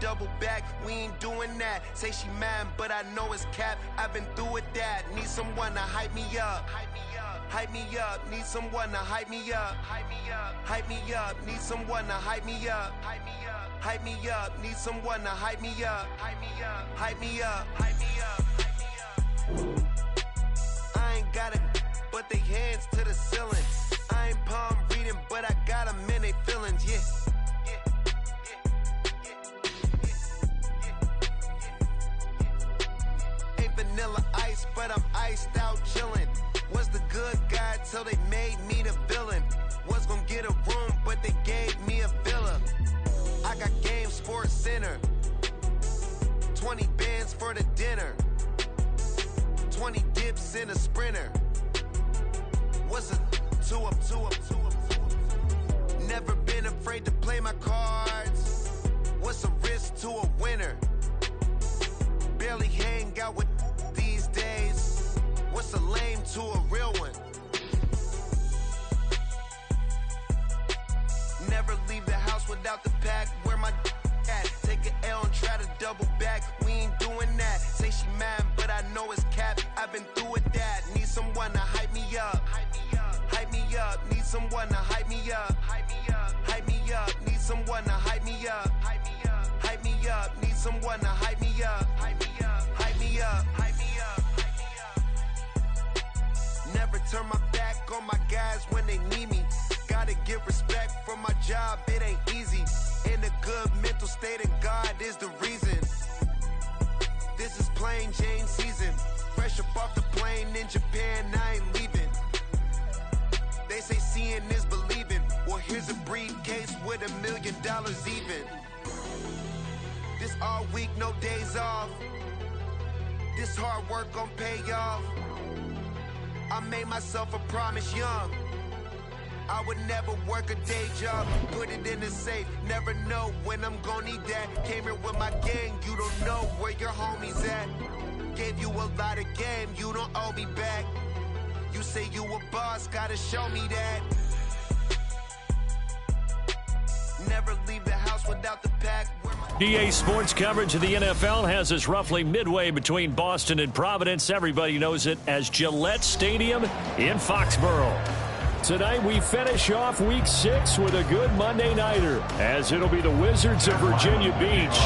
double back, we ain't doing that. Say she mad, but I know it's cap. I've been through with that. Need someone to hype me up. Hype me up, need someone to hype me up. Hype me up, need someone to hype me up. Hype me up, need someone to hype me up. Hype me up. I ain't got it, but they hands to the ceiling. I ain't palm reading, but I got them in they feelings, yeah. Ain't vanilla ice, but I'm iced out chillin'. Was the good guy till they made me the villain. Was gonna get a room, but they gave me a villa. I got game, Sports Center. 20 bands for the dinner. 20 dips in a sprinter. What's a two up? Never been afraid to play my cards. What's a risk to a winner? Barely hang out with these days. What's a lame to a real one? Never leave the house without the pack. Where my at? Take an L and try to double back. We ain't doing that. Say she mad, but I know it's cap. I've been through with that. Need someone to hype me up. Hype me up. Need someone to hype me up. Hype me up. Need someone to hype me up. Hype me up. Need someone to hype me up. Hype me up. Never turn my back on my guys when they need me. Gotta give respect for my job, it ain't easy. In a good mental state, and God is the reason. This is plain Jane season. Fresh up off the plane in Japan, I ain't leaving. They say seeing is believing. Well, here's a briefcase with $1 million even. This all week, no days off. This hard work gon' pay off. I made myself a promise young. I would never work a day job, put it in the safe, never know when I'm gon' need that. Came here with my gang, you don't know where your homies at. Gave you a lot of game, you don't owe me back. You say you a boss, gotta show me that. Never leave the house without the pack. EA Sports coverage of the NFL has us roughly midway between Boston and Providence. Everybody knows it as Gillette Stadium in Foxborough. Tonight we finish off Week 6 with a good Monday nighter, as it'll be the Wizards of Virginia Beach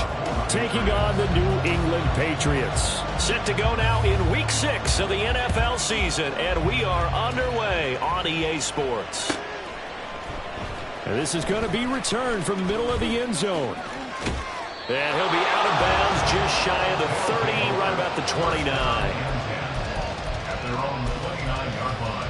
taking on the New England Patriots. Set to go now in Week 6 of the NFL season, and we are underway on EA Sports. And this is going to be returned from the middle of the end zone. And he'll be out of bounds just shy of the 30, right about the 29. At their own 29-yard line.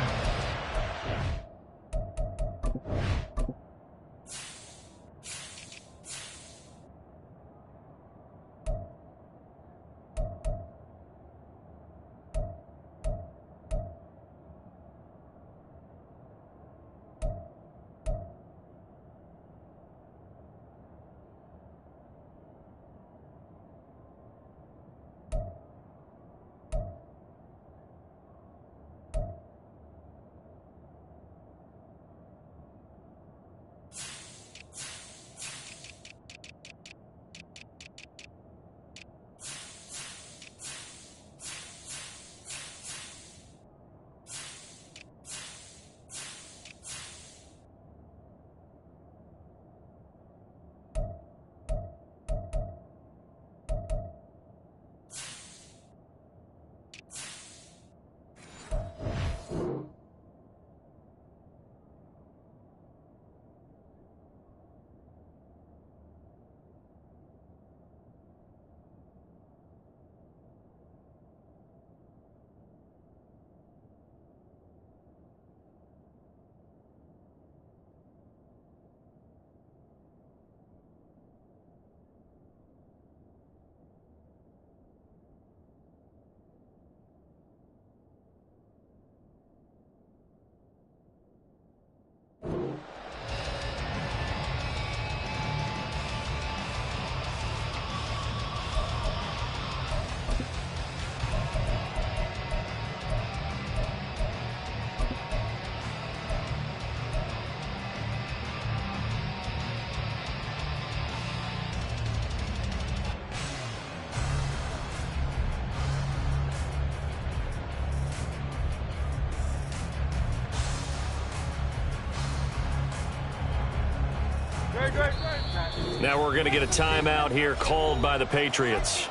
Now we're going to get a timeout here called by the Patriots.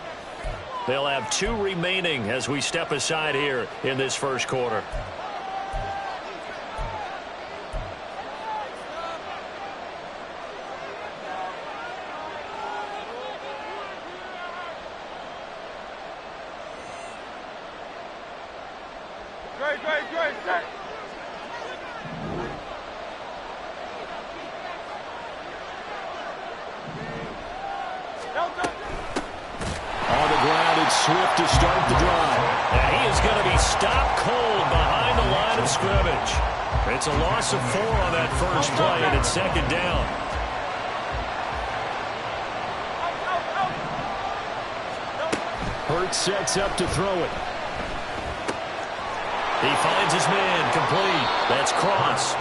They'll have 2 remaining as we step aside here in this first quarter. On the ground, it's Swift to start the drive. And he is going to be stopped cold behind the line of scrimmage. It's a loss of 4 on that first play, and it's second down. Hurts sets up to throw it. He finds his man, complete. That's Cross.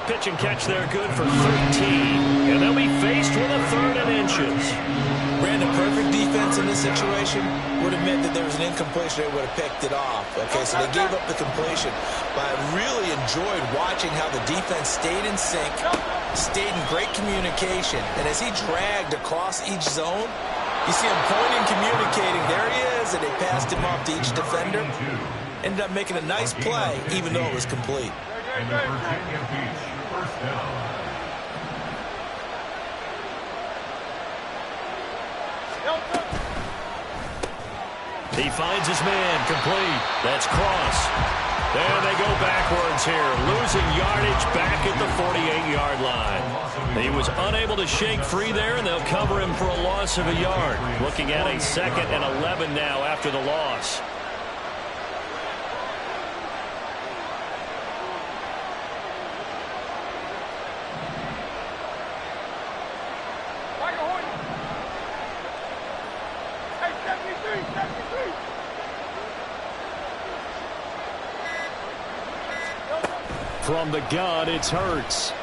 Pitch and catch there, good for 13. And they'll be faced with a 3rd and inches. Brandon, perfect defense in this situation would have meant that there was an incompletion. They would have picked it off. Okay, so they gave up the completion. But I really enjoyed watching how the defense stayed in sync, stayed in great communication. And as he dragged across each zone, you see him pointing, communicating. There he is, and they passed him off to each defender. Ended up making a nice play, even though it was complete. And the Virginia Beach first down. He finds his man, complete. That's Cross. There they go backwards here, losing yardage back at the 48-yard line. He was unable to shake free there, and they'll cover him for a loss of a yard. Looking at a 2nd and 11 now after the loss. From the gun, it's Hurts.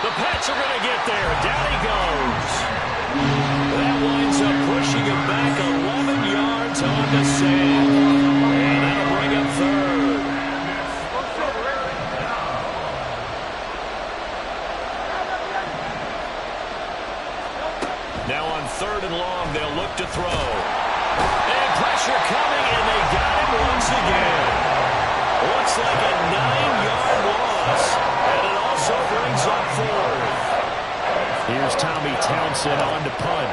The Pats are going to get there. Down he goes. That winds up pushing him back 11 yards on the sand. And that'll bring up 3rd. Now on 3rd and long, they'll look to throw. And pressure coming, and they got him once again. Looks like a 9-yard loss, and it also brings up 4th. Here's Tommy Townsend on to punt.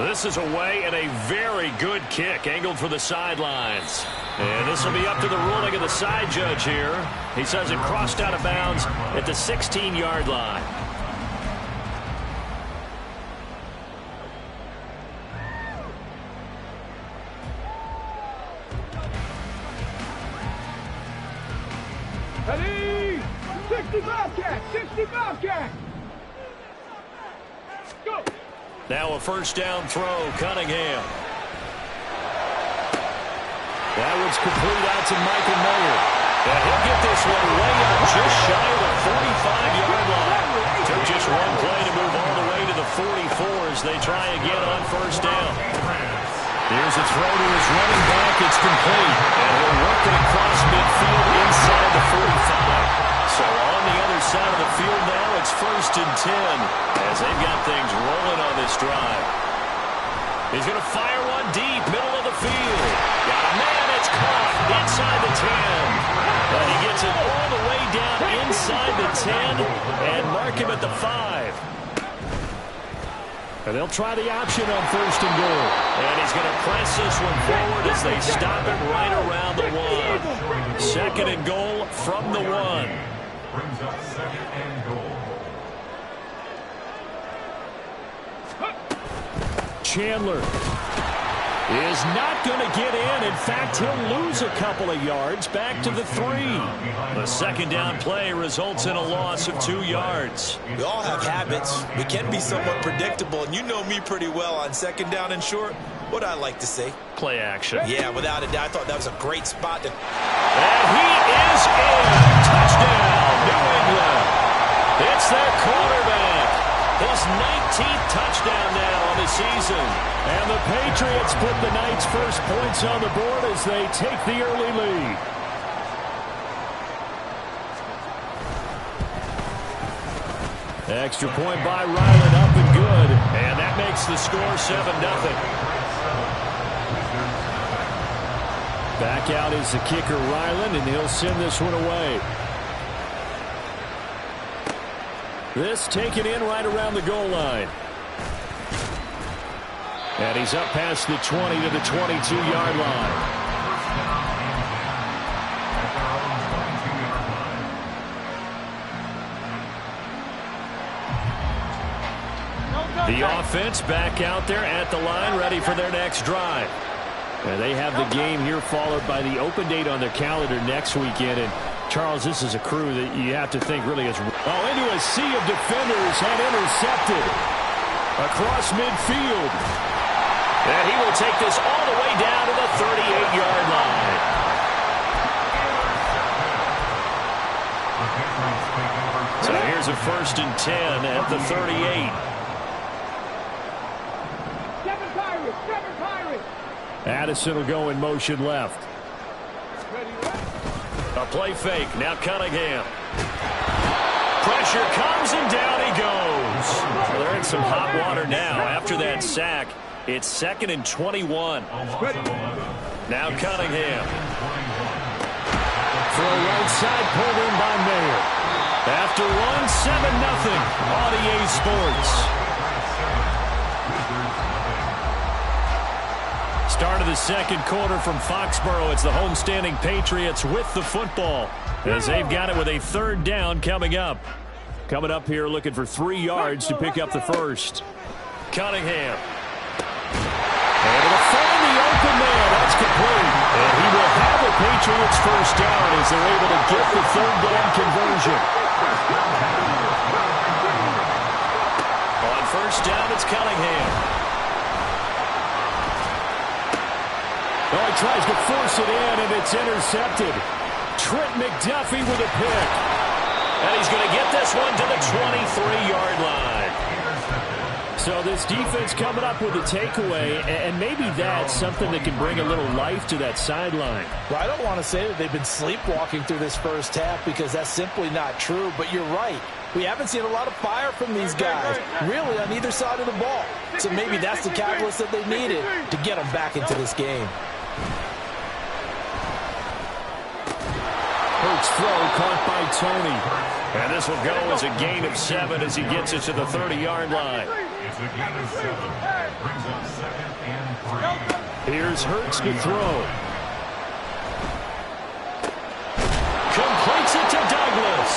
This is away and a very good kick, angled for the sidelines. And this will be up to the ruling of the side judge here. He says it crossed out of bounds at the 16-yard line. Ready? 65 cat! 65 cat! Go! Now a first down throw, Cunningham. That one's complete out to Michael Mayer. And he'll get this one way up just shy of the 45-yard line. Took just one play to move all the way to the 44 as they try again on first down. Here's a throw to his running back. It's complete. And he'll work it across midfield inside the 45. So on the other side of the field now, it's 1st and 10 as they've got things rolling on this drive. He's going to fire one deep, middle of the field. Got a man, it's caught inside the 10. And he gets it all the way down inside the 10 and mark him at the 5. And they'll try the option on 1st and goal. And he's going to press this one forward as they stop it right around the 1. 2nd and goal from the 1. Brings up 2nd and goal. Chandler is not going to get in. In fact, he'll lose a couple of yards back to the 3. The 2nd down play results in a loss of 2 yards. We all have habits. We can be somewhat predictable, and you know me pretty well on 2nd down and short. What I like to say. Play action. Yeah, without a doubt. I thought that was a great spot to... And he is in. Touchdown, New England. It's their quarterback. His 19th touchdown now on the season. And the Patriots put the Knights' first points on the board as they take the early lead. Extra point by Ryland, up and good. And that makes the score 7-0. Back out is the kicker, Ryland, and he'll send this one away. This taken in right around the goal line. And he's up past the 20 to the 22-yard line. The offense back out there at the line, ready for their next drive. And they have the game here followed by the open date on their calendar next weekend. And Charles, this is a crew that you have to think really is into a sea of defenders and intercepted across midfield. And he will take this all the way down to the 38-yard line. So here's a 1st and 10 at the 38. Addison will go in motion left. A play fake. Now Cunningham. Pressure comes and down he goes. So they're in some hot water now. After that sack, it's 2nd and 21. Now Cunningham. For a right side pulled in by Mayer. After one, 7-0 on EA Sports. Start of the second quarter from Foxborough. It's the homestanding Patriots with the football as they've got it with a 3rd down coming up. Coming up here looking for 3 yards to pick up the first. Cunningham. Able to find the open man. That's complete. And he will have a Patriots first down as they're able to get the 3rd down conversion. On first down, it's Cunningham. Oh, he tries to force it in, and it's intercepted. Trent McDuffie with a pick. And he's going to get this one to the 23-yard line. So this defense coming up with a takeaway, and maybe that's something that can bring a little life to that sideline. Well, I don't want to say that they've been sleepwalking through this first half because that's simply not true, but you're right. We haven't seen a lot of fire from these guys, really, on either side of the ball. So maybe that's the catalyst that they needed to get them back into this game. Hurts throw caught by Tony. And this will go as a gain of 7 as he gets it to the 30-yard line. It's a gain of 7. Brings up 2nd and 3. Here's Hurts to throw. Completes it to Douglas.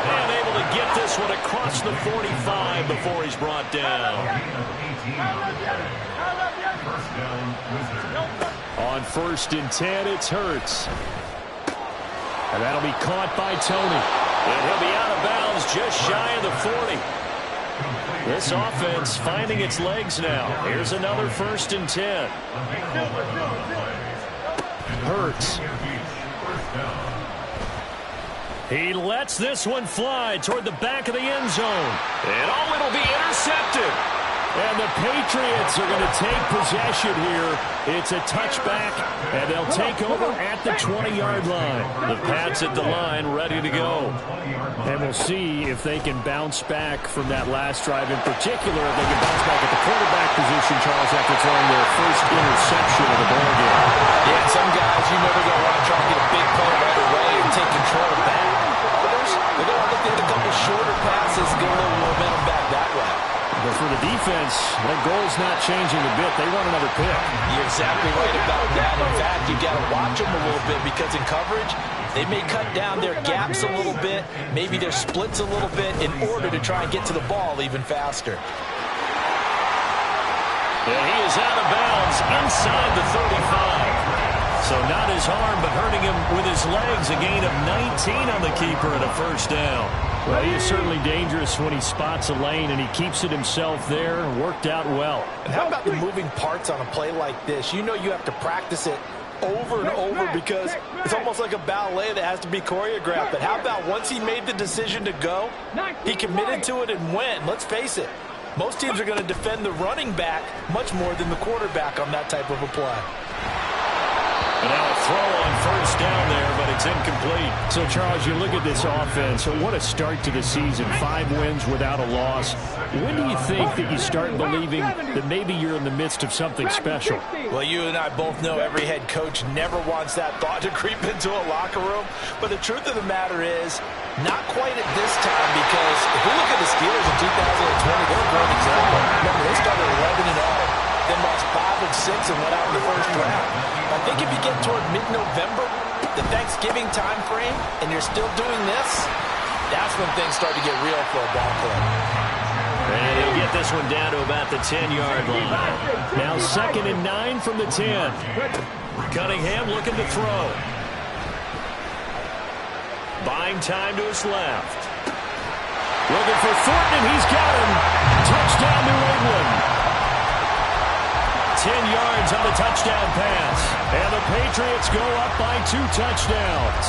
And able to get this one across the 45 before he's brought down. First down, Wizards. On 1st and 10, it's Hurts. And that'll be caught by Tony. And he'll be out of bounds just shy of the 40. This offense finding its legs now. Here's another 1st and 10. Hurts. He lets this one fly toward the back of the end zone. And oh, it'll be intercepted. And the Patriots are going to take possession here. It's a touchback, and they'll take over at the 20-yard line. The Pats at the line, ready to go. And we'll see if they can bounce back from that last drive. In particular, if they can bounce back at the quarterback position, Charles, after throwing their first interception of the ball game. Yeah, some guys, you never going to want to try and get a big play right away and take control back. They're going to look at a couple shorter passes, get a little momentum back that way. But for the defense, that goal's not changing a bit. They want another pick. You're exactly right about that. In fact, you've got to watch them a little bit because in coverage, they may cut down their gaps a little bit, maybe their splits a little bit in order to try and get to the ball even faster. And he is out of bounds inside the 35. So not his arm, but hurting him with his legs. A gain of 19 on the keeper and a first down. Well, he is certainly dangerous when he spots a lane, and he keeps it himself there. Worked out well. And how about the moving parts on a play like this? You know you have to practice it over and over because it's almost like a ballet that has to be choreographed. But how about once he made the decision to go, he committed to it and went. Let's face it, most teams are going to defend the running back much more than the quarterback on that type of a play. And now a throw on first down there, but it's incomplete. So, Charles, you look at this offense. So what a start to the season. 5 wins without a loss. When do you think that you start believing that maybe you're in the midst of something special? Well, you and I both know every head coach never wants that thought to creep into a locker room. But the truth of the matter is, not quite at this time, because if we look at the Steelers in 2020, they're a great example. Remember, they started 11-0. Then lost 5 of 6 and went out in the first round. I think if you get toward mid-November, the Thanksgiving time frame, and you're still doing this, that's when things start to get real for a ball club. And he'll get this one down to about the 10-yard line. Now 2nd and 9 from the 10. Cunningham looking to throw. Buying time to his left. Looking for Thornton, and he's got him. Touchdown, New England. 10 yards on the touchdown pass. And the Patriots go up by 2 touchdowns.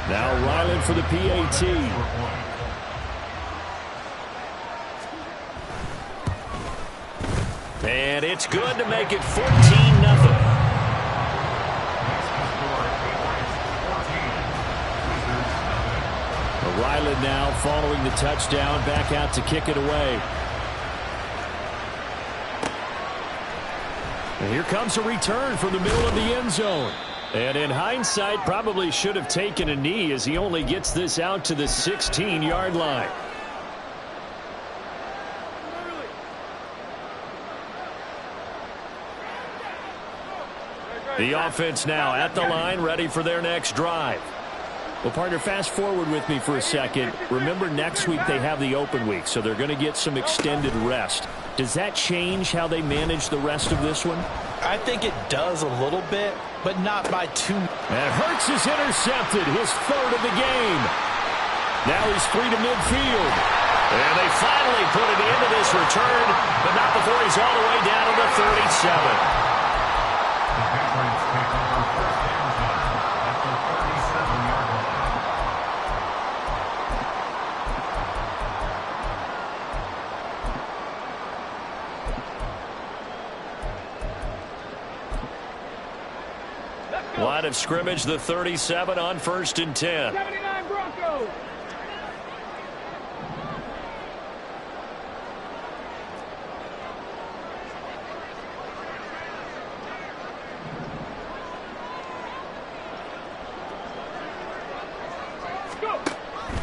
Now Ryland for the PAT. And it's good to make it 14-0. Ryland now following the touchdown, back out to kick it away. And here comes a return from the middle of the end zone. And in hindsight, probably should have taken a knee as he only gets this out to the 16-yard line. The offense now at the line, ready for their next drive. Well, partner, fast forward with me for a second. Remember, next week they have the open week, so they're going to get some extended rest. Does that change how they manage the rest of this one? I think it does a little bit, but not by too much. And Hurts is intercepted, his 3rd of the game. Now he's free to midfield. And they finally put it into this return, but not before he's all the way down to the 37. Line of scrimmage, the 37 on 1st and 10. 79 Broncos. Go.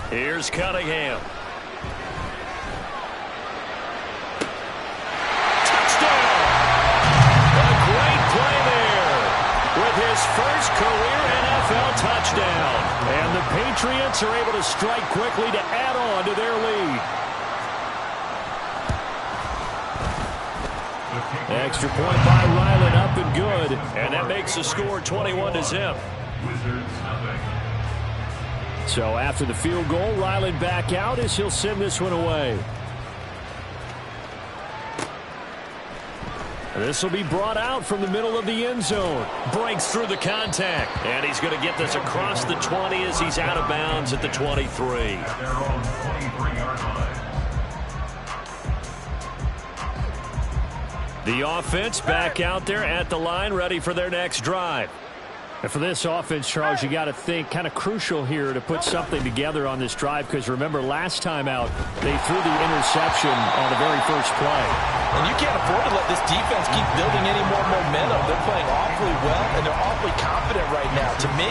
Here's Cunningham. Touchdown! A great play there with his first career NFL touchdown. And the Patriots are able to strike quickly to add on to their lead. Extra point by Ryland, up and good. And that makes the score 21-0. So after the field goal, Ryland back out as he'll send this one away. This will be brought out from the middle of the end zone. Breaks through the contact. And he's going to get this across the 20 as he's out of bounds at the 23. The offense back out there at the line, ready for their next drive. And for this offense, Charles, you got to think kind of crucial here to put something together on this drive, because remember last time out they threw the interception on the very first play. And you can't afford to let this defense keep building any more momentum. They're playing awfully well, and they're awfully confident right now. To me,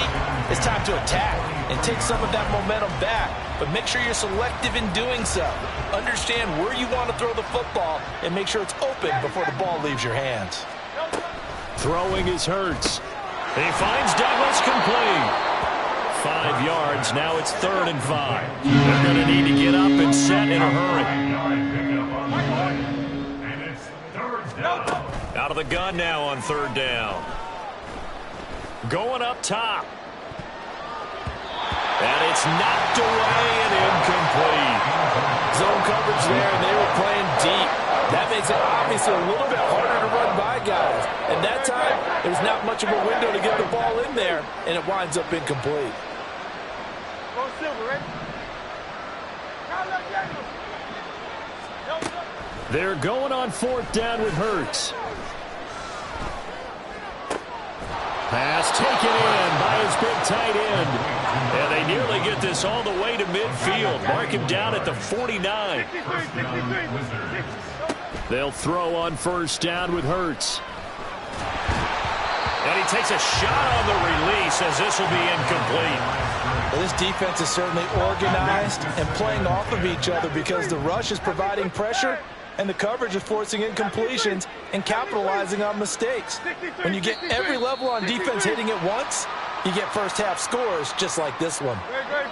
it's time to attack and take some of that momentum back. But make sure you're selective in doing so. Understand where you want to throw the football and make sure it's open before the ball leaves your hands. Throwing is Hurts. He finds Douglas complete. 5 yards. Now it's 3rd and 5. They're going to need to get up and set in a hurry. Out of the gun now on 3rd down. Going up top. And it's knocked away and incomplete. Zone coverage there, and they were playing deep. That makes it obviously a little bit harder to run by guys. And that time, there's not much of a window to get the ball in there, and it winds up incomplete. Go Silver, ready? Now let Daniels. They're going on 4th down with Hurts. Pass taken in by his big tight end. And they nearly get this all the way to midfield. Mark him down at the 49. They'll throw on 1st down with Hurts. And he takes a shot on the release as this will be incomplete. Well, this defense is certainly organized and playing off of each other because the rush is providing pressure and the coverage is forcing incompletions and capitalizing on mistakes. When you get every level on defense hitting at once, you get first-half scores just like this one.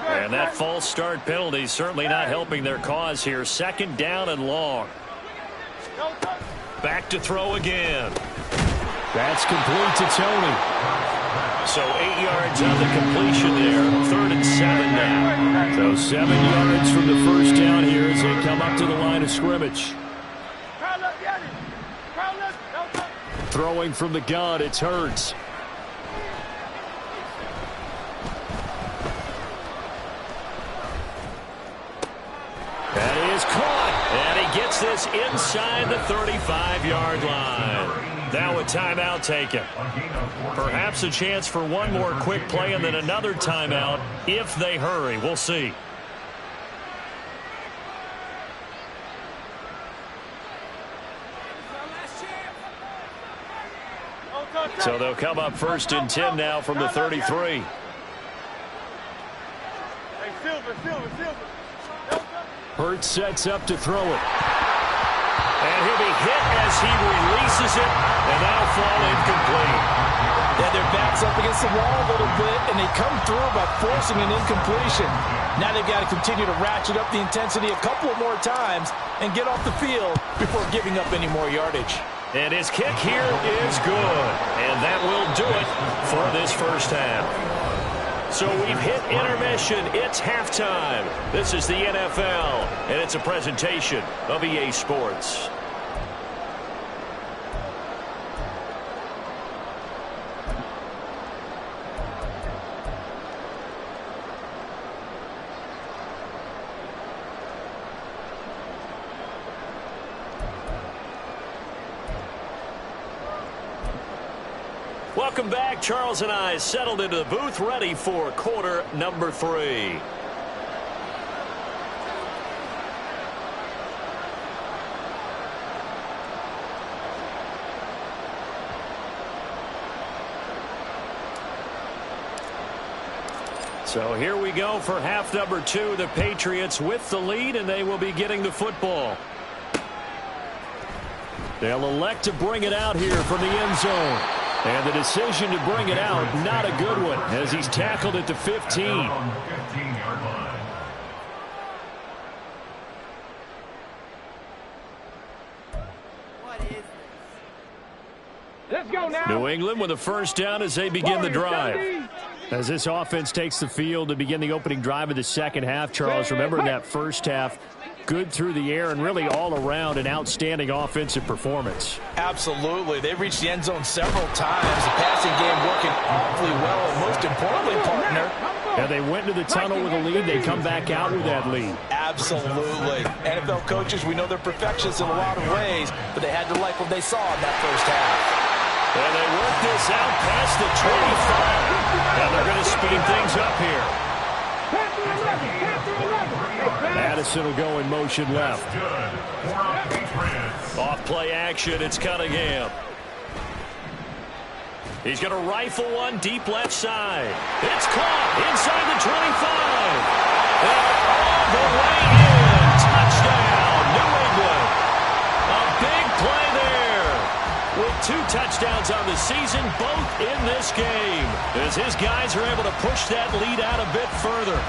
And that false start penalty certainly not helping their cause here. 2nd down and long. Back to throw again. That's complete to Tony. So 8 yards on the completion there. 3rd and 7 now. So 7 yards from the 1st down here as they come up to the line of scrimmage. Throwing from the gun, it's Hurts. That is caught. And he gets this inside the 35-yard line. Now a timeout taken. Perhaps a chance for one more quick play and then another timeout if they hurry. We'll see. So they'll come up 1st and 10 now from the 33. Hurts sets up to throw it. And he'll be hit as he releases it, and that'll fall incomplete. Yeah, their back's up against the wall a little bit, and they come through by forcing an incompletion. Now they've got to continue to ratchet up the intensity a couple of more times and get off the field before giving up any more yardage. And his kick here is good. And that will do it for this 1st half. So we've hit intermission. It's halftime. This is the NFL, and it's a presentation of EA Sports. Welcome back. Charles and I settled into the booth ready for quarter number 3. So here we go for half number 2. The Patriots with the lead, and they will be getting the football. They'll elect to bring it out here from the end zone. And the decision to bring it out, not a good one, as he's tackled at the 15. Let's go now. New England with a 1st down as they begin the drive. As this offense takes the field to begin the opening drive of the 2nd half, Charles, remember in that 1st half, good through the air and really all around an outstanding offensive performance. Absolutely. They've reached the end zone several times. The passing game working awfully well. And most importantly, partner, and they went to the tunnel with a lead. They come back out with that lead. Absolutely. NFL coaches, we know they're perfectionists in a lot of ways, but they had to like what they saw in that 1st half. And they work this out past the 25. And they're going to speed things up here. Madison will go in motion left. Off play action, it's Cunningham. He's going to rifle one deep left side. It's caught inside the 25. And all the way in. Touchdown, New England. A big play there. With 2 touchdowns on the season, both in this game. As his guys are able to push that lead out a bit further.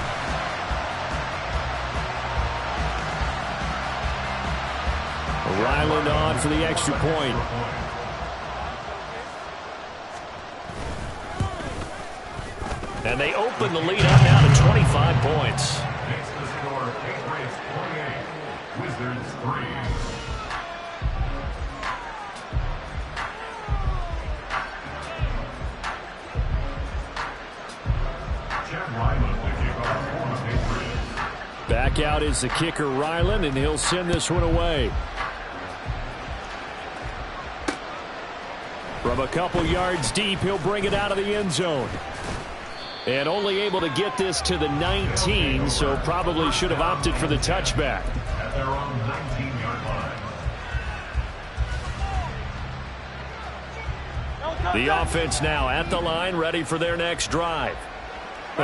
Ryland on for the extra point. And they open the lead up now to 25 points. Makes the score Patriots 28, Wizards 3. Back out is the kicker, Ryland, and he'll send this one away. From a couple yards deep, he'll bring it out of the end zone. And only able to get this to the 19, so probably should have opted for the touchback. At their own 19-yard line. The offense now at the line, ready for their next drive.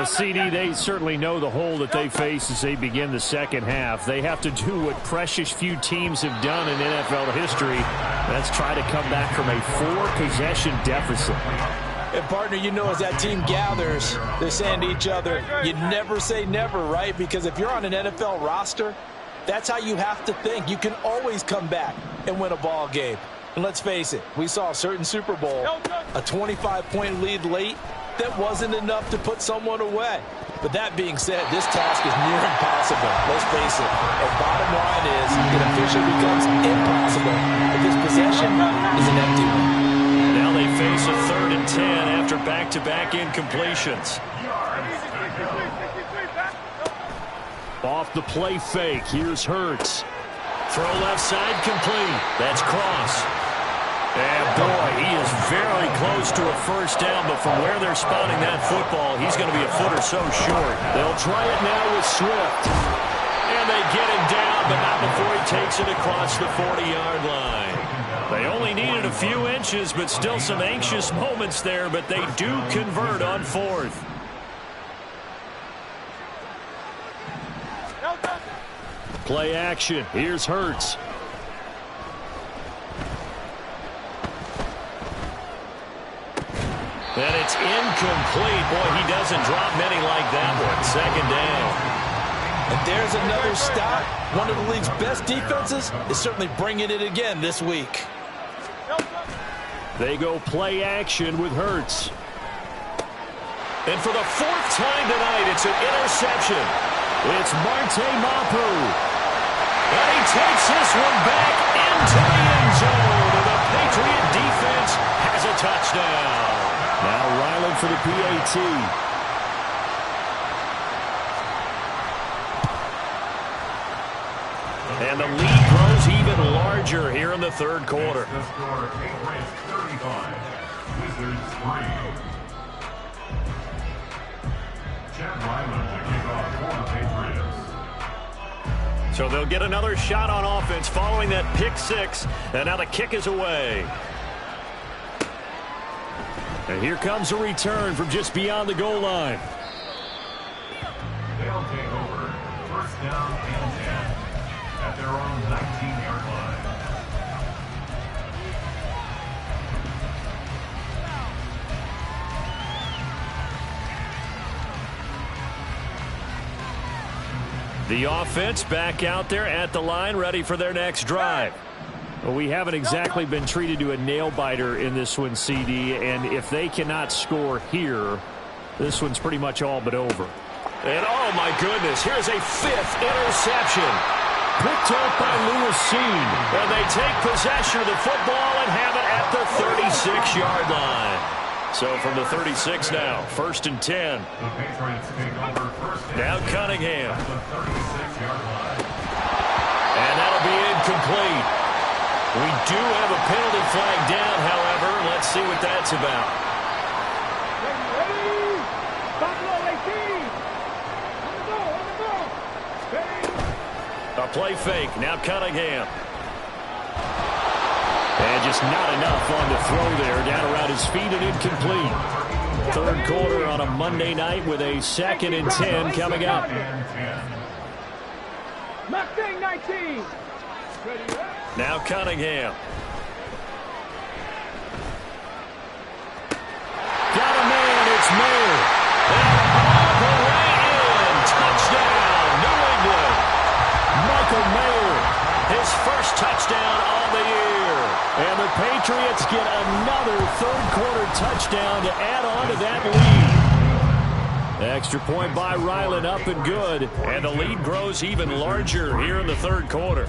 CD, they certainly know the hole that they face as they begin the second half. They have to do what precious few teams have done in NFL history. That's try to come back from a 4-possession deficit. And, partner, you know, as that team gathers, they're saying to each other, you never say never, right? Because if you're on an NFL roster, that's how you have to think. You can always come back and win a ball game. And let's face it, we saw a certain Super Bowl, a 25-point lead late, that wasn't enough to put someone away. But that being said, this task is near impossible. Let's face it. And bottom line is, it officially becomes impossible if this possession is an empty one. Now they face a 3rd and 10 after back-to-back incompletions. Off the play fake, here's Hurts. Throw left side complete. That's Cross. And boy, he is very close to a first down, but from where they're spotting that football, he's going to be a foot or so short. They'll try it now with Swift. And they get him down, but not before he takes it across the 40-yard line. They only needed a few inches, but still some anxious moments there, but they do convert on 4th. Play action. Here's Hurts. And it's incomplete. Boy, he doesn't drop many like that one. 2nd down. And there's another stop. One of the league's best defenses is certainly bringing it again this week. They go play action with Hurts. And for the 4th time tonight, it's an interception. It's Marte Mapu. And he takes this one back into the end zone. And the Patriot defense has a touchdown. Now Ryland for the PAT. And the lead grows even larger here in the 3rd quarter. The score, Patriots 35, Wizards 3. Chad Ryland to kick off for the Patriots. So they'll get another shot on offense following that pick 6. And now the kick is away. And here comes a return from just beyond the goal line. They'll take over 1st down and 10 at their own 19-yard line. The offense back out there at the line, ready for their next drive. Well, we haven't exactly been treated to a nail-biter in this one, CD, and if they cannot score here, this one's pretty much all but over. And oh my goodness, here's a 5th interception. Picked up by Lewis. And they take possession of the football and have it at the 36-yard line. So from the 36 now, 1st and 10. The Patriots take over 1st and Now 10 Cunningham. at the 36-yard line. And that'll be incomplete. We do have a penalty flag down, however. Let's see what that's about. Ready? Buffalo 18. On the ball. Ready? A play fake. Now Cunningham. And just not enough on the throw there. Down around his feet and incomplete. 3rd quarter on a Monday night with a 2nd and 10 coming up. Mustang 19. Ready? Now Cunningham. Got a man. It's Mayer. And all the way in. Touchdown, New England. Michael Mayer. His first touchdown on the year. And the Patriots get another 3rd quarter touchdown to add on to that lead. Extra point by Ryland, up and good. And the lead grows even larger here in the 3rd quarter.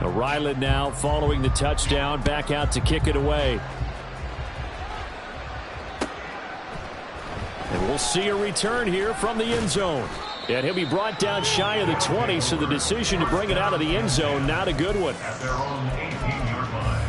Ryland now following the touchdown, back out to kick it away. And we'll see a return here from the end zone. And he'll be brought down shy of the 20, so the decision to bring it out of the end zone, not a good one. At their own 18-yard line.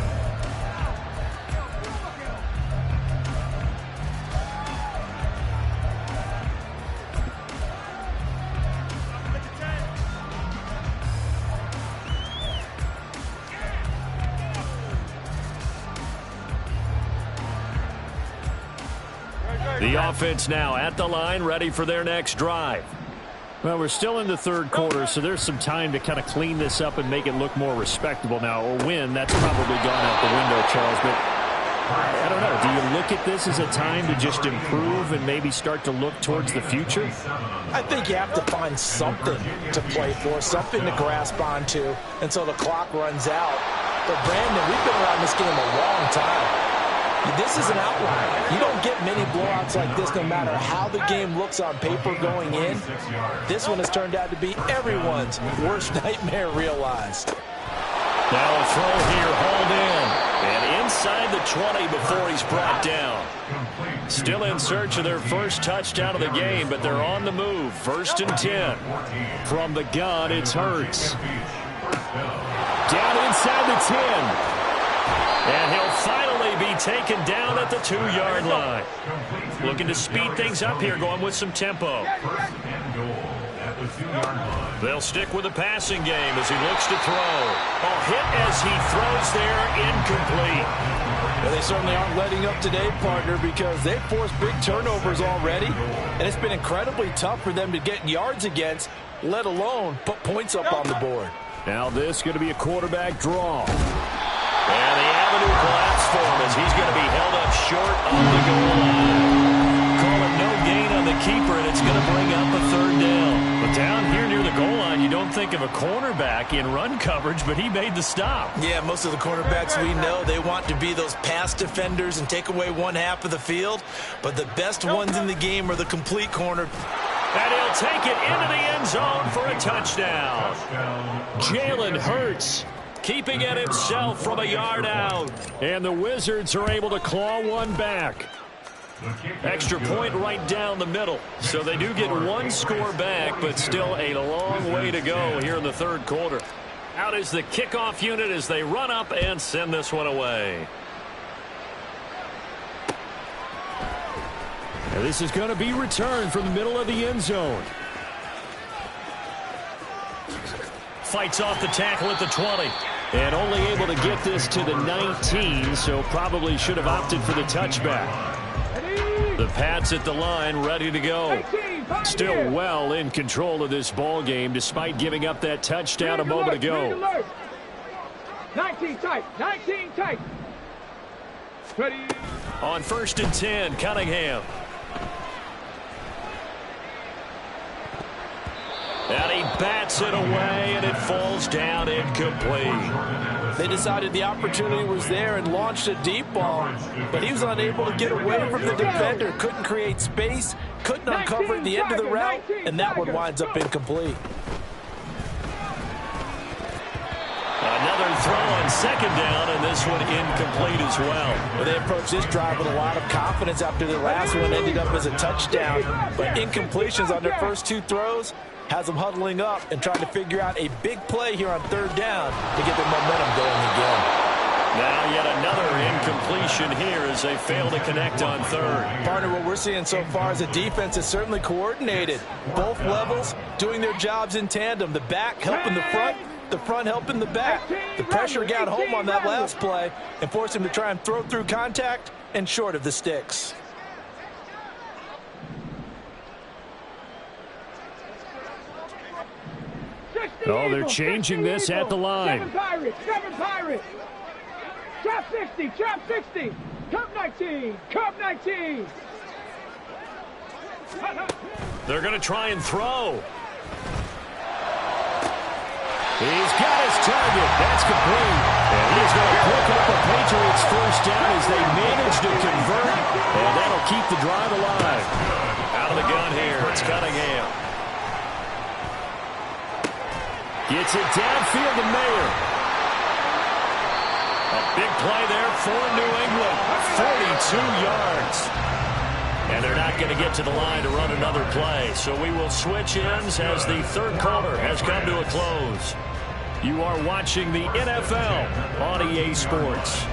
The offense now at the line, ready for their next drive. Well, we're still in the third quarter, so there's some time to kind of clean this up and make it look more respectable. Now, a win, that's probably gone out the window, Charles, but I don't know. Do you look at this as a time to just improve and maybe start to look towards the future? I think you have to find something to play for, something to grasp onto until the clock runs out. But, Brandon, we've been around this game a long time. This is an outlier. You don't get many blowouts like this no matter how the game looks on paper going in. This one has turned out to be everyone's worst nightmare realized. Now a throw here, hauled in. And inside the 20 before he's brought down. Still in search of their first touchdown of the game, but they're on the move. 1st and 10. From the gun, it's Hurts. Down inside the 10. And he'll finally be taken down at the 2-yard line. Looking to speed things up here, going with some tempo. They'll stick with the passing game as he looks to throw. A hit as he throws there, incomplete. Well, they certainly aren't letting up today, partner, because they've forced big turnovers already, and it's been incredibly tough for them to get yards against, let alone put points up on the board. Now this is going to be a quarterback draw. And the avenue collapsed for him as he's going to be held up short of the goal line. Call it no gain on the keeper, and it's going to bring up a 3rd down. But down here near the goal line, you don't think of a cornerback in run coverage, but he made the stop. Yeah, most of the cornerbacks we know, they want to be those pass defenders and take away one half of the field. But the best ones in the game are the complete corner. And he'll take it into the end zone for a touchdown. Jalen Hurts keeping it himself from a yard out. And the Wizards are able to claw one back. Extra point right down the middle. So they do get one score back, but still a long way to go here in the 3rd quarter. Out is the kickoff unit as they run up and send this one away. And this is going to be returned from the middle of the end zone. Fights off the tackle at the 20. And only able to get this to the 19, so probably should have opted for the touchback. The Pats at the line, ready to go. Still well in control of this ball game, despite giving up that touchdown a moment ago. 19 tight, 19 tight. Ready. On 1st and 10, Cunningham. And he bats it away, and it falls down incomplete. They decided the opportunity was there and launched a deep ball, but he was unable to get away from the defender, couldn't create space, couldn't uncover the end of the route, and that one winds up incomplete. Another throw on 2nd down, and this one incomplete as well. Well, they approached this drive with a lot of confidence after the last one ended up as a touchdown, but incompletions on their first 2 throws has them huddling up and trying to figure out a big play here on 3rd down to get their momentum going again. Now yet another incompletion here as they fail to connect on 3rd. Partner, what we're seeing so far is the defense is certainly coordinated. Both levels doing their jobs in tandem. The back helping the front helping the back. The pressure got home on that last play and forced him to try and throw through contact and short of the sticks. Oh, they're changing this at the line. 7 Pirates. Trap 60, trap 60. Cup 19, cup 19. They're going to try and throw. He's got his target. That's complete. And he's going to pick up the Patriots' first down as they manage to convert. And that'll keep the drive alive. Out of the gun here, it's Cunningham. Gets it downfield to Mayer. A big play there for New England. 42 yards. And they're not going to get to the line to run another play. So we will switch ends as the 3rd quarter has come to a close. You are watching the NFL on EA Sports.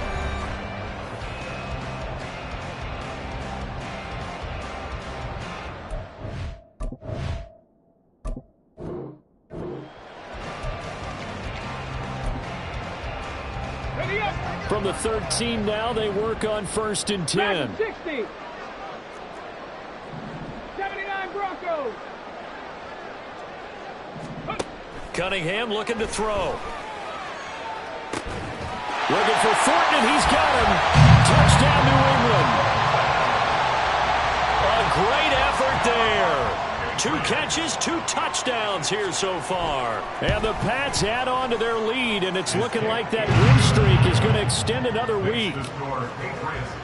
From the 13 now, they work on 1st and 10. 60. Cunningham looking to throw. Looking for Thornton, and he's got him. Touchdown, New England. A great effort there. 2 catches, 2 touchdowns here so far. And the Pats add on to their lead, and it's looking like that win streak is going to extend another week.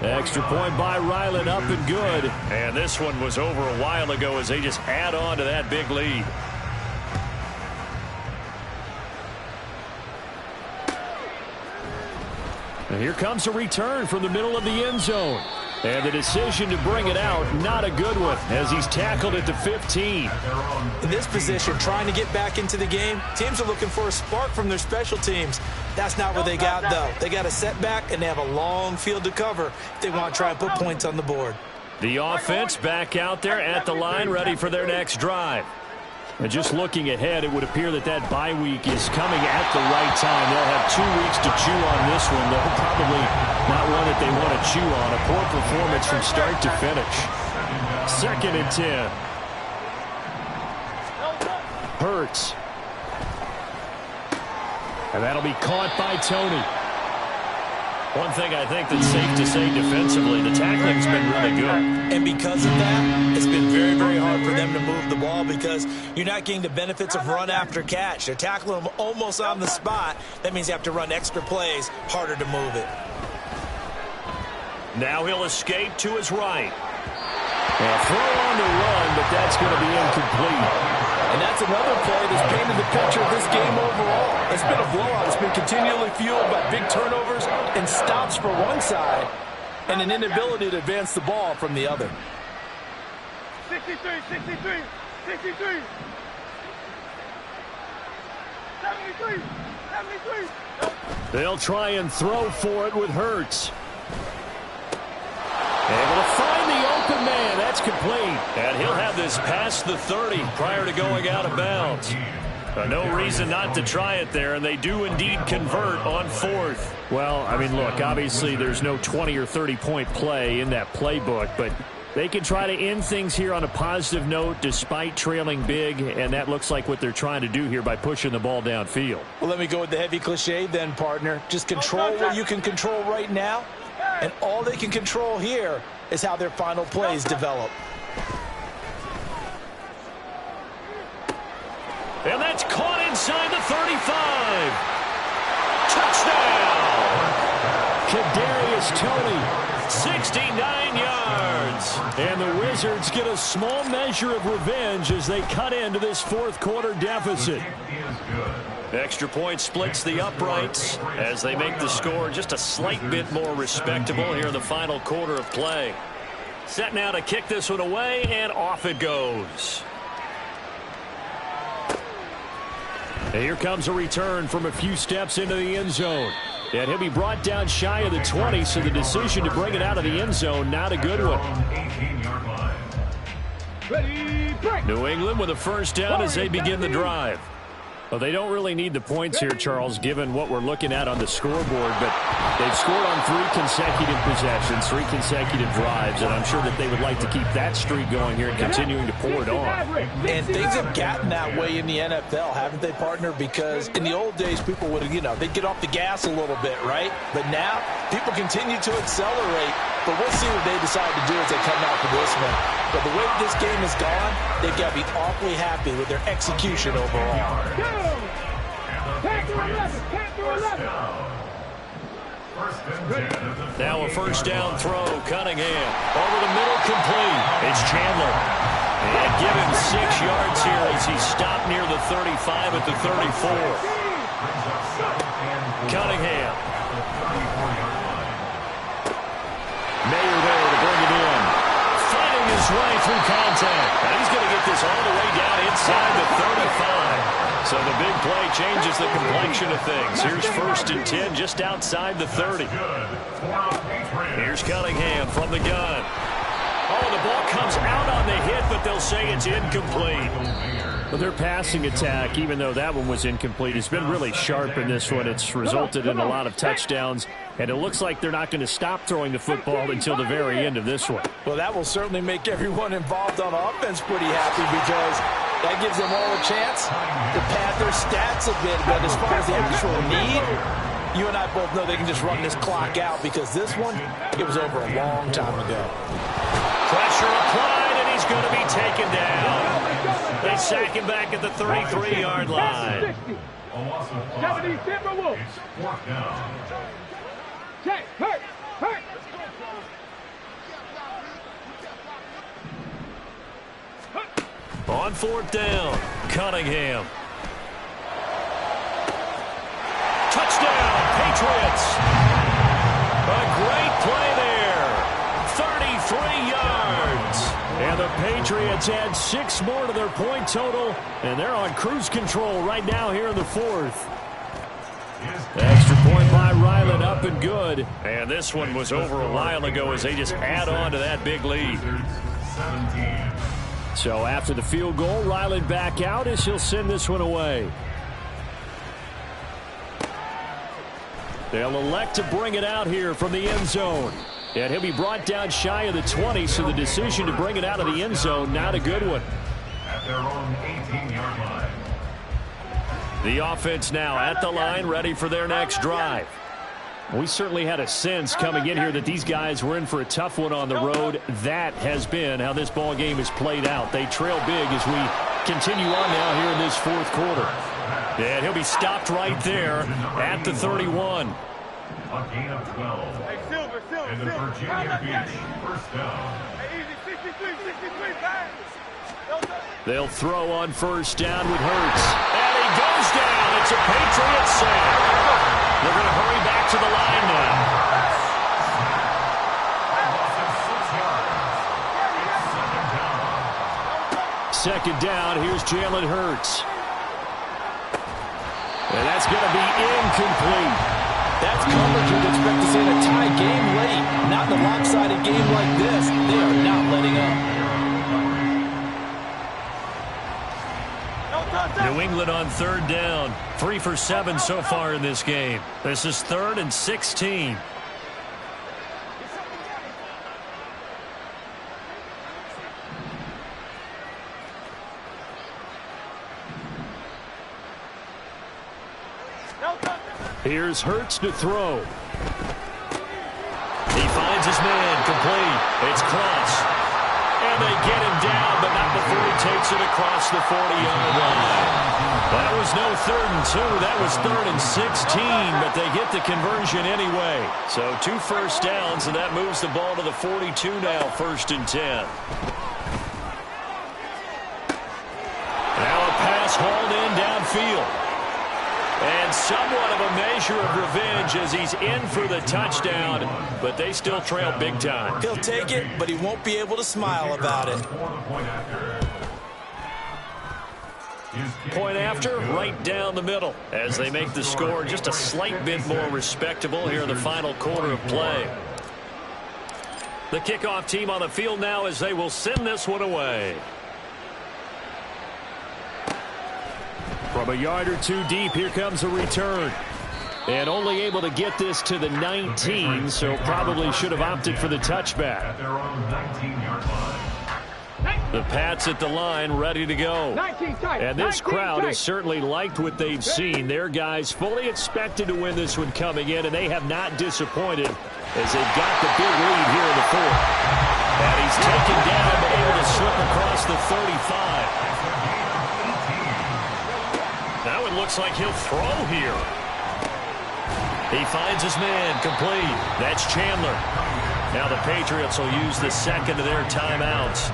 Extra point by Ryland, up and good. And this one was over a while ago as they just add on to that big lead. And here comes a return from the middle of the end zone. And the decision to bring it out, not a good one, as he's tackled at the 15. In this position, trying to get back into the game, teams are looking for a spark from their special teams. That's not what they got, though. They got a setback, and they have a long field to cover if they want to try and put points on the board. The offense back out there at the line, ready for their next drive. And just looking ahead, it would appear that that bye week is coming at the right time. They'll have 2 weeks to chew on this one, though probably not one that they want to chew on. A poor performance from start to finish. 2nd and 10. Hurts. And that'll be caught by Tony. One thing I think that's safe to say defensively, the tackling's been really good. And because of that, it's been very, very hard for them to move the ball because you're not getting the benefits of run after catch. They're tackling them almost on the spot. That means you have to run extra plays, harder to move it. Now he'll escape to his right. And throw on the run, but that's going to be incomplete. And that's another play that's painted the picture of this game overall. It's been a blowout. It's been continually fueled by big turnovers and stops for one side and an inability to advance the ball from the other. 63, 63, 63. 73, 73. They'll try and throw for it with Hurts. Able to find the open man. That's complete. And he'll have this past the 30 prior to going out of bounds. No reason not to try it there, and they do indeed convert on 4th. Well, I mean, look, obviously there's no 20 or 30-point play in that playbook, but they can try to end things here on a positive note despite trailing big, and that looks like what they're trying to do here by pushing the ball downfield. Well, let me go with the heavy cliche then, partner. Just control what you can control right now, and all they can control here is how their final plays develop. And that's caught inside the 35. Touchdown! Kadarius Toney, 69 yards. And the Wizards get a small measure of revenge as they cut into this 4th quarter deficit. Extra point splits the uprights as they make the score just a slight bit more respectable here in the final quarter of play. Set now to kick this one away, and off it goes. And here comes a return from a few steps into the end zone. And he'll be brought down shy of the 20, so the decision to bring it out of the end zone, not a good one. New England with a first down as they begin the drive. Well, they don't really need the points here, Charles, given what we're looking at on the scoreboard, but they've scored on 3 consecutive possessions, 3 consecutive drives, and I'm sure that they would like to keep that streak going here and continuing to pour it on. And things have gotten that way in the NFL, haven't they, partner? Because in the old days, people would, they'd get off the gas a little bit, right? But now, people continue to accelerate, but we'll see what they decide to do as they come out for this one. But the way this game has gone, they've got to be awfully happy with their execution overall. Now a first down throw. Cunningham over the middle, complete. It's Chandler. And give him 6 yards here as he stopped near the 35 at the 34. Cunningham. Mayer there to bring it in. Fighting his way through contact. And he's going to get this all the way down inside the 35. So the big play changes the complexion of things. Here's 1st and 10 just outside the 30. Here's Cunningham from the gun. Oh, the ball comes out on the hit, but they'll say it's incomplete. But their passing attack, even though that one was incomplete, has been really sharp in this one. It's resulted in a lot of touchdowns, and it looks like they're not going to stop throwing the football until the very end of this one. Well, that will certainly make everyone involved on offense pretty happy because That gives them all a chance to pad their stats a bit, but as far as the actual need, you and I both know they can just run this clock out because this one, it was over a long time ago. Pressure applied, and he's going to be taken down. They sack him back at the 33-yard line. 70 Timberwolves. Check, hurt. On fourth down, Cunningham. Touchdown, Patriots. A great play there. 33 yards. And the Patriots add 6 more to their point total, and they're on cruise control right now here in the fourth. Extra point by Ryland, up and good. And this one was over a while ago as they just add on to that big lead. 17. So after the field goal, Ryland back out as he'll send this one away. They'll elect to bring it out here from the end zone. And he'll be brought down shy of the 20, so the decision to bring it out of the end zone, not a good one. At their own 18-yard line. The offense now at the line, ready for their next drive. We certainly had a sense coming in here that these guys were in for a tough one on the road. That has been how this ball game has played out. They trail big as we continue on now here in this fourth quarter. And he'll be stopped right there at the 31. A gain of 12. And the Virginia Beach first down. They'll throw on first down with Hurts. And he goes down. It's a Patriot sack. They're going to hurry back to the line now. Second down, here's Jalen Hurts. And that's going to be incomplete. That's coverage you'd expect to see in a tie game late. Not in a lopsided game like this. They are not letting up. New England on third down. 3 for 7 so far in this game. This is 3rd and 16. Here's Hurts to throw. He finds his man, complete. It's Cross. And they get him down, but not before he takes it across the 40-yard line. That was no 3rd and 2. That was 3rd and 16, but they get the conversion anyway. So 2 first downs, and that moves the ball to the 42 now, 1st and 10. Now a pass hauled in downfield. And somewhat of a measure of revenge as he's in for the touchdown, but they still trail big time. He'll take it, but he won't be able to smile about it. Point after, right down the middle, as they make the score just a slight bit more respectable here in the final quarter of play. The kickoff team on the field now as they will send this one away. From a yard or 2 deep, here comes a return. And only able to get this to the 19, so probably should have opted for the touchback. At their own 19-yard line. The Pats at the line, ready to go. And this crowd has certainly liked what they've seen. Their guys fully expected to win this one coming in, and they have not disappointed as they've got the big lead here in the fourth. And he's taken down, but able to slip across the 35. That one looks like he'll throw here. He finds his man, complete. That's Chandler. Now the Patriots will use the second of their timeouts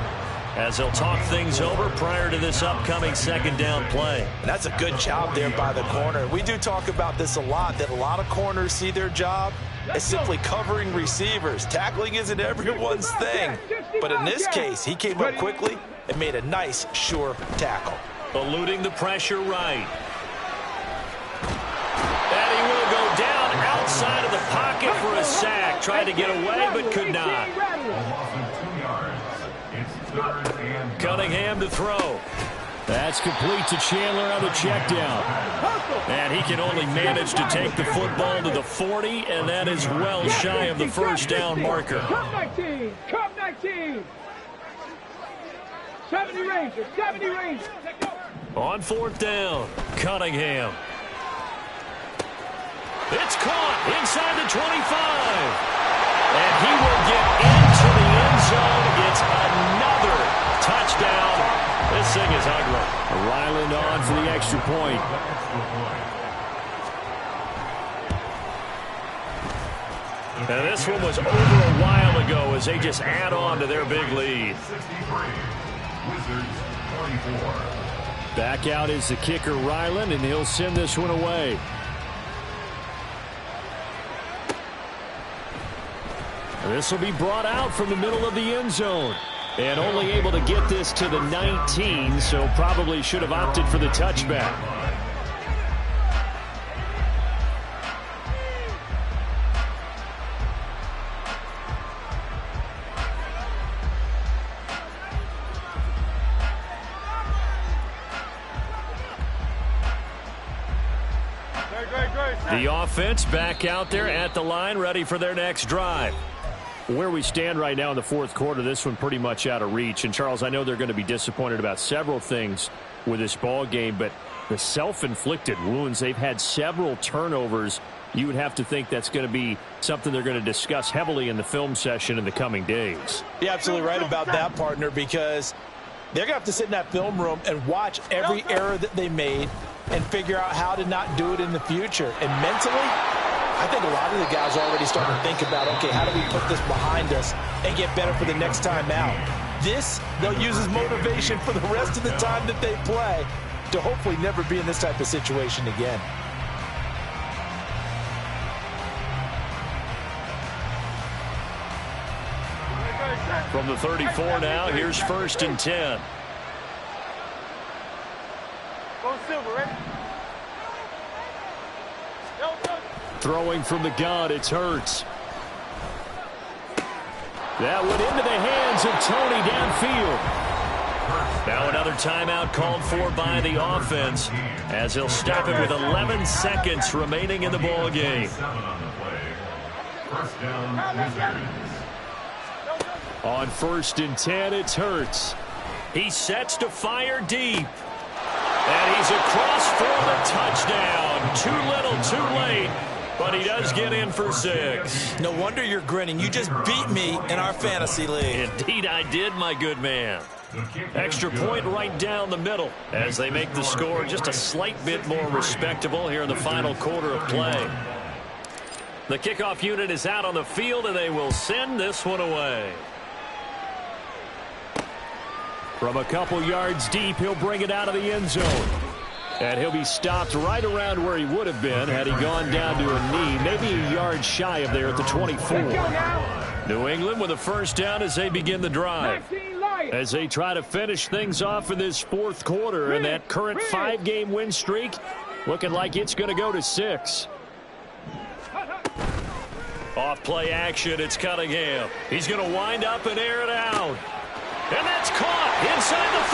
as they'll talk things over prior to this upcoming second down play. And that's a good job there by the corner. We do talk about this a lot, that a lot of corners see their job as simply covering receivers. Tackling isn't everyone's thing. But in this case, he came up quickly and made a nice, sure tackle. Eluding the pressure right. And he will go down outside of the pocket for a sack. Tried to get away, but could not. A loss of 2 yards. It's 3rd and 9. Cunningham to throw. That's complete to Chandler on the check down. And he can only manage to take the football to the 40, and that is well shy of the first down marker. Cup 19! Cup 19! 70 70 Rangers, 70 Rangers. On fourth down, Cunningham. It's caught inside the 25. And he will get into the end zone. It's another touchdown. This thing is ugly. Ryland on for the extra point. And this one was over a while ago as they just add on to their big lead. Back out is the kicker, Ryland, and he'll send this one away. This will be brought out from the middle of the end zone. And only able to get this to the 19, so probably should have opted for the touchback. The offense back out there at the line, ready for their next drive. Where we stand right now in the fourth quarter, this one pretty much out of reach. And, Charles, I know they're going to be disappointed about several things with this ball game, but the self-inflicted wounds, they've had several turnovers. You would have to think that's going to be something they're going to discuss heavily in the film session in the coming days. You're absolutely right about that, partner, because they're going to have to sit in that film room and watch every error that they made and figure out how to not do it in the future. And mentally, I think a lot of the guys are already starting to think about, okay, how do we put this behind us and get better for the next time out? This, they'll use as motivation for the rest of the time that they play to hopefully never be in this type of situation again. From the 34 now, here's 1st and 10. Throwing from the gun, it's Hurts. That went into the hands of Tony downfield. Now another timeout called for by the offense as he'll stop it with 11 seconds remaining in the ball game. On 1st and 10, it's Hurts. He sets to fire deep. And he's across for the touchdown. Too little, too late. But he does get in for 6. No wonder you're grinning. You just beat me in our fantasy league. Indeed I did, my good man. Extra point right down the middle as they make the score just a slight bit more respectable here in the final quarter of play. The kickoff unit is out on the field, and they will send this one away. From a couple yards deep, he'll bring it out of the end zone. And he'll be stopped right around where he would have been had he gone down to a knee, maybe a yard shy of there at the 24. New England with a first down as they begin the drive. As they try to finish things off in this fourth quarter, and that current 5-game win streak looking like it's going to go to 6. Off play action, it's Cunningham. He's going to wind up and air it out. And that's caught inside the